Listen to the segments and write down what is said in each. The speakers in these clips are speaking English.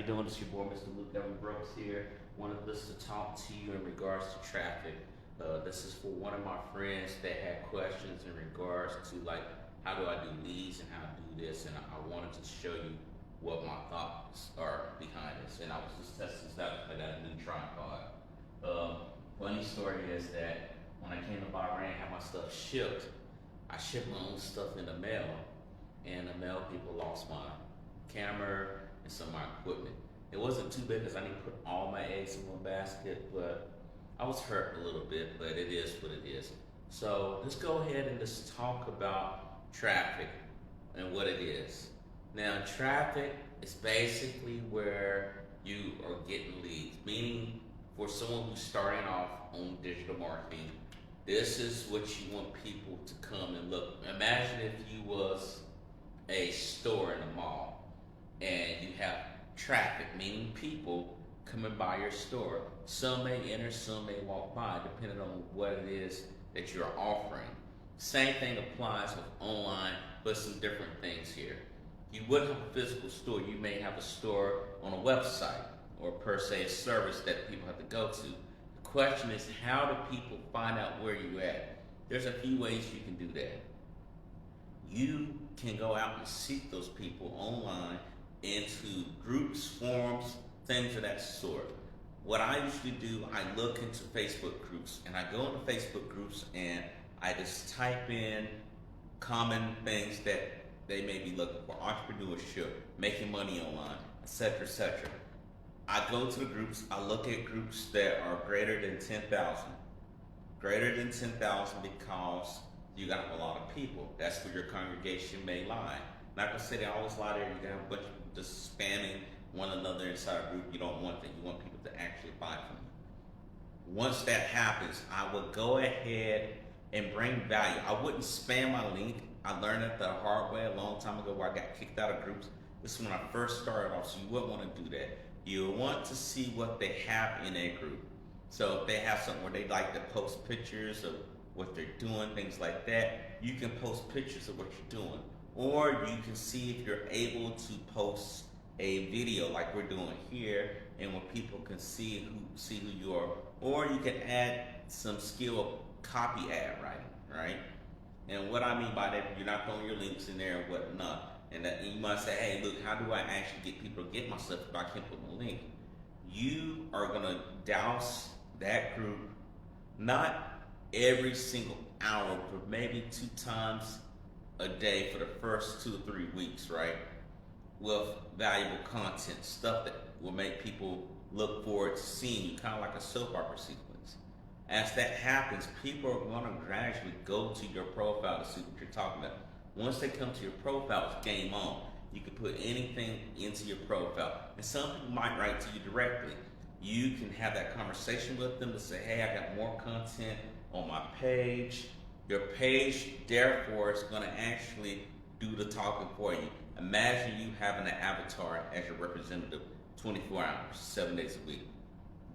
you doing? It's your boy, Mr. Luke Evan Brooks here. Wanted just to talk to you in regards to traffic. This is for one of my friends that had questions in regards to like how do I do leads and how to do this, and I wanted to show you what my thoughts are behind this. And I was just testing this out because I got a new tripod. Funny story is that when I came to Bahrain and had my stuff shipped, I shipped my own stuff in the mail, and the mail people lost my camera and some of my equipment. It wasn't too big because I didn't put all my eggs in one basket, but I was hurt a little bit, but it is what it is. So let's go ahead and just talk about traffic and what it is. Now, traffic is basically where you are getting leads, meaning for someone who's starting off on digital marketing, this is what you want people to come and look. Imagine if you was a store in a mall and you have traffic, meaning people coming by your store. Some may enter, some may walk by, depending on what it is that you're offering. Same thing applies with online, but some different things here. You wouldn't have a physical store, you may have a store on a website, or per se a service that people have to go to. The question is, how do people find out where you're at? There's a few ways you can do that. You can go out and seek those people online into groups, forums, things of that sort. What I usually do, I look into Facebook groups, and I go into Facebook groups and I just type in common things that they may be looking for: entrepreneurship, making money online, etc., etc. I go to the groups, I look at groups that are greater than 10,000. Greater than 10,000 because you got a lot of people. That's where your congregation may lie. Not gonna say they always lie there. You can have a bunch of people just spamming one another inside a group. You don't want that. You want people to actually buy from you. Once that happens, I would go ahead and bring value. I wouldn't spam my link. I learned it the hard way a long time ago where I got kicked out of groups. This is when I first started off, so you wouldn't want to do that. You want to see what they have in a group. So if they have something where they like to post pictures of what they're doing, things like that, you can post pictures of what you're doing. Or you can see if you're able to post a video like we're doing here, and where people can see who you are. Or you can add some skill of copy ad writing, right? And what I mean by that, you're not throwing your links in there and whatnot. And that you might say, hey, look, how do I actually get people to get my stuff if I can't put my link? You are gonna douse that group, not every single hour, but maybe 2 times a day for the first 2 or 3 weeks, right? With valuable content, stuff that will make people look forward to seeing you, kind of like a soap opera sequence. As that happens, people are going to gradually go to your profile to see what you're talking about. Once they come to your profile, it's game on. You can put anything into your profile. And some people might write to you directly. You can have that conversation with them to say, hey, I got more content on my page. Your page, therefore, is going to actually do the talking for you. Imagine you having an avatar as your representative 24 hours, 7 days a week.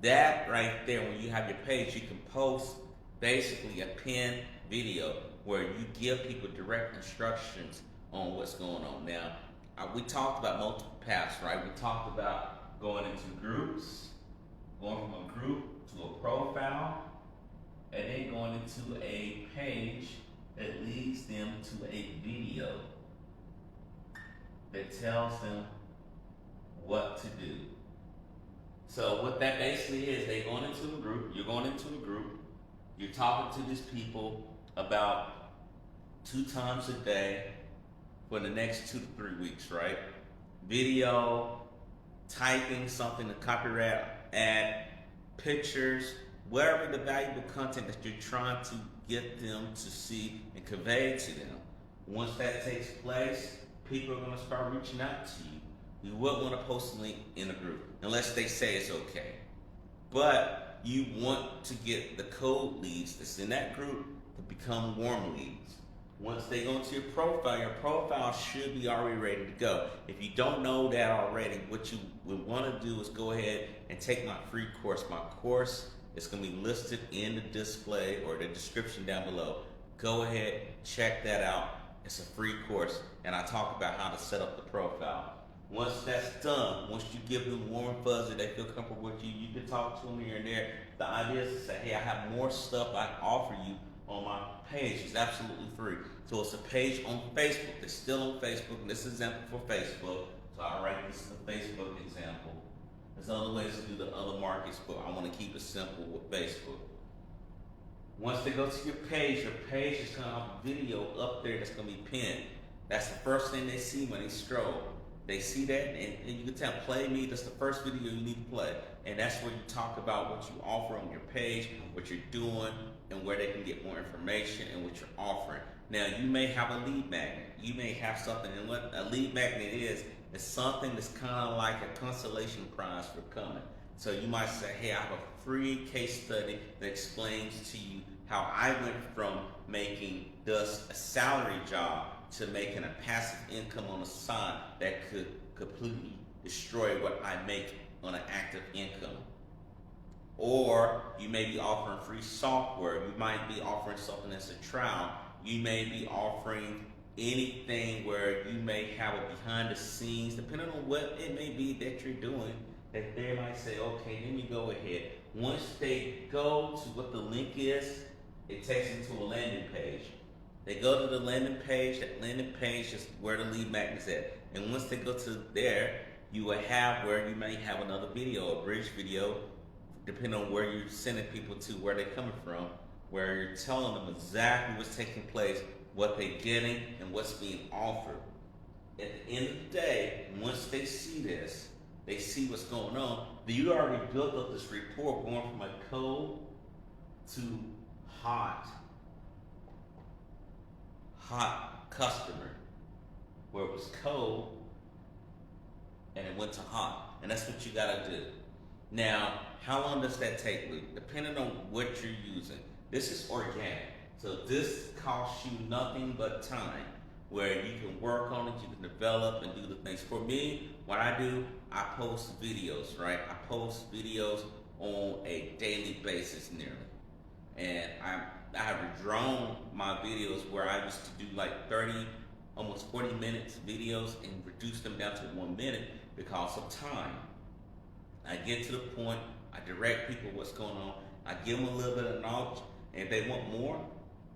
That right there, when you have your page, you can post basically a pinned video where you give people direct instructions on what's going on. Now, we talked about multiple paths, right? We talked about going into groups, going from a group to a profile, and then going into a page that leads them to a video that tells them what to do. So what that basically is, they going into a group, you're going into a group, you're talking to these people about 2 times a day for the next 2 to 3 weeks, right? Video, typing something, to copyright, add pictures, whatever the valuable content that you're trying to get them to see and convey to them. Once that takes place, people are going to start reaching out to you. You wouldn't want to post a link in a group unless they say it's okay. But you want to get the cold leads that's in that group to become warm leads. Once they go into your profile should be already ready to go. If you don't know that already, what you would want to do is go ahead and take my free course. My course is going to be listed in the display or the description down below. Go ahead, check that out. It's a free course, and I talk about how to set up the profile. Once that's done, once you give them warm and fuzzy, they feel comfortable with you, you can talk to them here and there. The idea is to say, hey, I have more stuff I can offer you on my page. It's absolutely free. So it's a page on Facebook. It's still on Facebook, and this is an example for Facebook. So I write this is a Facebook example. There's other ways to do the other markets, but I want to keep it simple with Facebook. Once they go to your page is going to have a video up there that's going to be pinned. That's the first thing they see when they stroll. They see that, and you can tell, play me, that's the first video you need to play. And that's where you talk about what you offer on your page, what you're doing, and where they can get more information and what you're offering. Now, you may have a lead magnet. You may have something, and what a lead magnet is something that's kind of like a consolation prize for coming. So you might say, hey, I have a free case study that explains to you how I went from making a salary job to making a passive income on the side that could completely destroy what I make on an active income. Or you may be offering free software. You might be offering something that's a trial. You may be offering anything where you may have a behind the scenes, depending on what it may be that you're doing, that they might say, okay, let me go ahead. Once they go to what the link is, it takes them to a landing page. They go to the landing page. That landing page is where the lead magnet is at. And once they go to there, you will have where you may have another video, a bridge video, depending on where you're sending people to, where they're coming from, where you're telling them exactly what's taking place, what they're getting, and what's being offered. At the end of the day, once they see this, they see what's going on, then you already built up this rapport going from a cold to hot customer, where it was cold and it went to hot. And that's what you gotta do. Now, how long does that take, Lee? Depending on what you're using. This is organic. So this costs you nothing but time, where you can work on it, you can develop and do the things. For me, what I do, I post videos, right? I post videos on a daily basis nearly. And I have redrawn my videos where I used to do like 30, almost 40 minutes videos and reduce them down to 1 minute because of time. I get to the point, I direct people what's going on, I give them a little bit of knowledge, and if they want more,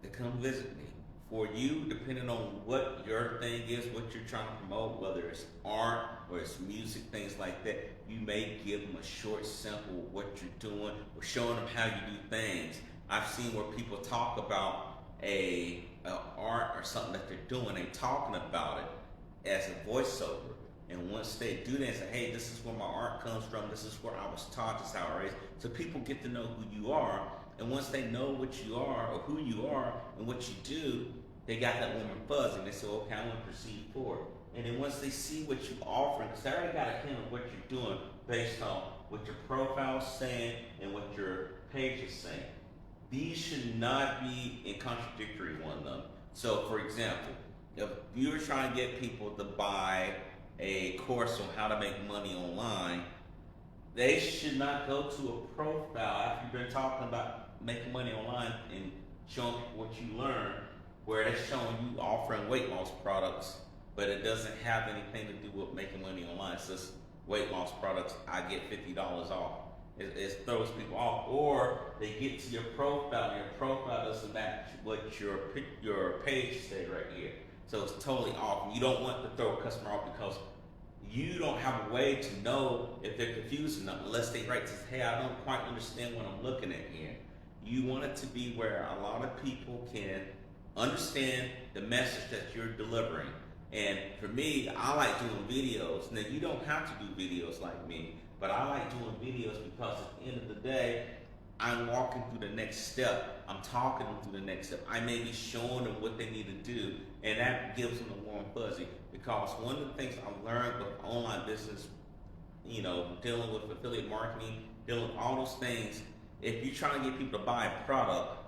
they come visit me. For you, depending on what your thing is, what you're trying to promote, whether it's art or it's music, things like that, you may give them a short sample of what you're doing or showing them how you do things. I've seen where people talk about a art or something that they're doing, they talking about it as a voiceover. And once they do that and say, hey, this is where my art comes from, this is where I was taught, this is how I raised. So people get to know who you are. And once they know what you are or who you are and what you do, they got that warm and fuzzy. And they say, okay, I want to proceed forward. And then once they see what you're offering, because they already got a hint of what you're doing based on what your profile is saying and what your page is saying. These should not be in contradictory one another. So for example, if you're trying to get people to buy a course on how to make money online, they should not go to a profile after you've been talking about making money online and showing people what you learn, where they're showing you offering weight loss products, but it doesn't have anything to do with making money online. It says weight loss products, I get $50 off. It throws people off. Or they get to your profile, and your profile doesn't match what your page said right here. So it's totally off. You don't want to throw a customer off because you don't have a way to know if they're confused enough unless they write to say, hey, I don't quite understand what I'm looking at here. You want it to be where a lot of people can understand the message that you're delivering. And for me, I like doing videos. Now, you don't have to do videos like me, but I like doing videos because at the end of the day, I'm walking through the next step. I'm talking them through the next step. I may be showing them what they need to do, and that gives them a warm fuzzy. Because one of the things I've learned with online business, you know, dealing with affiliate marketing, dealing with all those things, if you're trying to get people to buy a product,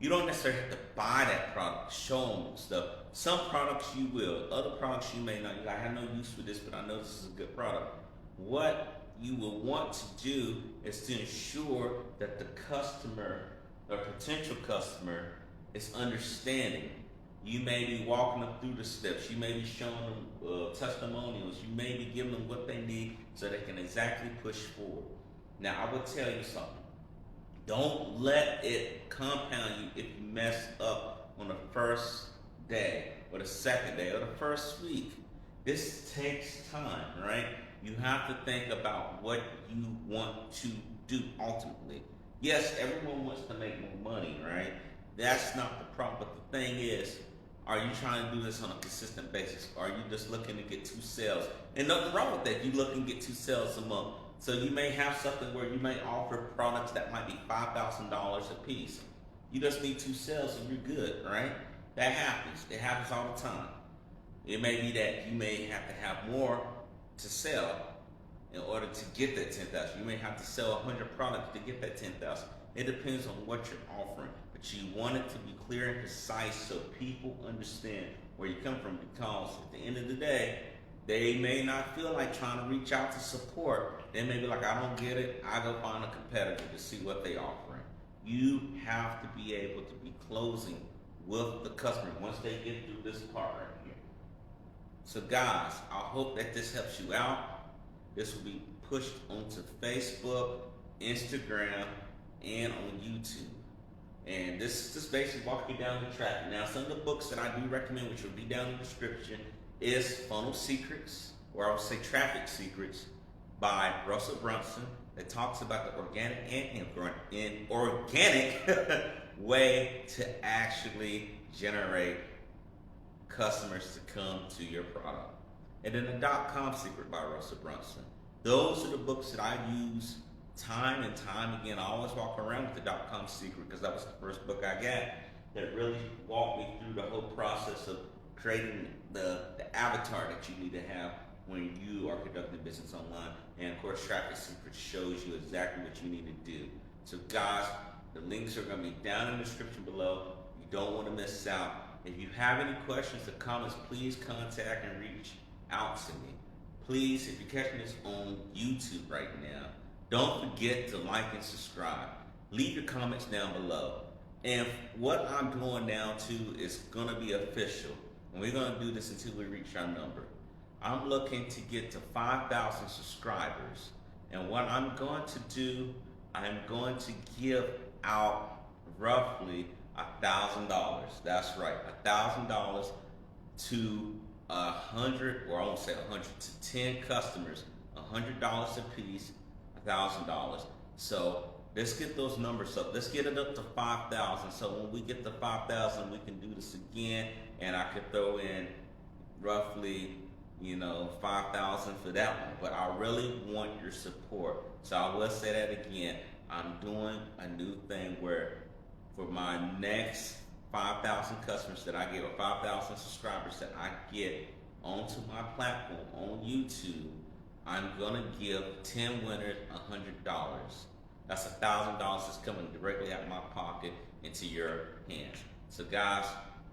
you don't necessarily have to buy that product, show them stuff. Some products you will, other products you may not. I have no use for this, but I know this is a good product. What you will want to do is to ensure that the customer or potential customer is understanding. You may be walking them through the steps. You may be showing them testimonials. You may be giving them what they need so they can exactly push forward. Now, I will tell you something. Don't let it compound you if you mess up on the first day or the second day or the first week. This takes time, right? You have to think about what you want to do ultimately. Yes, everyone wants to make more money, right? That's not the problem. But the thing is, are you trying to do this on a consistent basis? Or are you just looking to get 2 sales? And nothing wrong with that. You looking to get 2 sales a month. So you may have something where you may offer products that might be $5,000 a piece. You just need 2 sales and you're good, right? That happens. It happens all the time. It may be that you may have to have more to sell in order to get that 10,000. You may have to sell 100 products to get that 10,000. It depends on what you're offering, but you want it to be clear and concise so people understand where you come from, because at the end of the day, they may not feel like trying to reach out to support. They may be like, I don't get it. I go find a competitor to see what they're offering. You have to be able to be closing with the customer once they get through this part right here. So guys, I hope that this helps you out. This will be pushed onto Facebook, Instagram, and on YouTube. And this is basically walking you down the track. Now, some of the books that I do recommend, which will be down in the description, is Funnel Secrets, or I would say Traffic Secrets, by Russell Brunson, that talks about the organic and organic way to actually generate customers to come to your product. And then the .com Secret by Russell Brunson. Those are the books that I use time and time again. I always walk around with the .com Secret because that was the first book I got that really walked me through the whole process of creating the avatar that you need to have when you are conducting business online. And of course, Traffic Secrets shows you exactly what you need to do. So guys, the links are going to be down in the description below. You don't want to miss out. If you have any questions or comments, please contact and reach out to me. Please, if you're catching this on YouTube right now, don't forget to like and subscribe. Leave your comments down below. And what I'm doing now too is going to be official. And we're going to do this until we reach our number. I'm looking to get to 5,000 subscribers. And what I'm going to do, I'm going to give out roughly $1,000. That's right, $1,000 to 100, or I won't say 100, to 10 customers, $100 a piece, $1,000. So let's get those numbers up. Let's get it up to 5,000. So when we get to 5,000, we can do this again, and I could throw in roughly, 5,000 for that one. But I really want your support. So I will say that again. I'm doing a new thing where for my next 5,000 customers that I get, or 5,000 subscribers that I get onto my platform on YouTube, I'm gonna give 10 winners $100. That's $1,000 that's coming directly out of my pocket into your hands. So guys,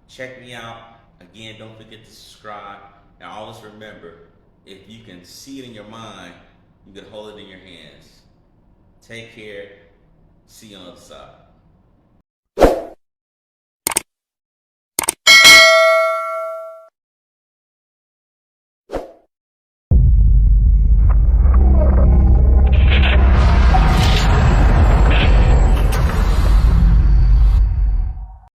check me out. Again, don't forget to subscribe. And always remember, if you can see it in your mind, you can hold it in your hands. Take care. See you on the other side.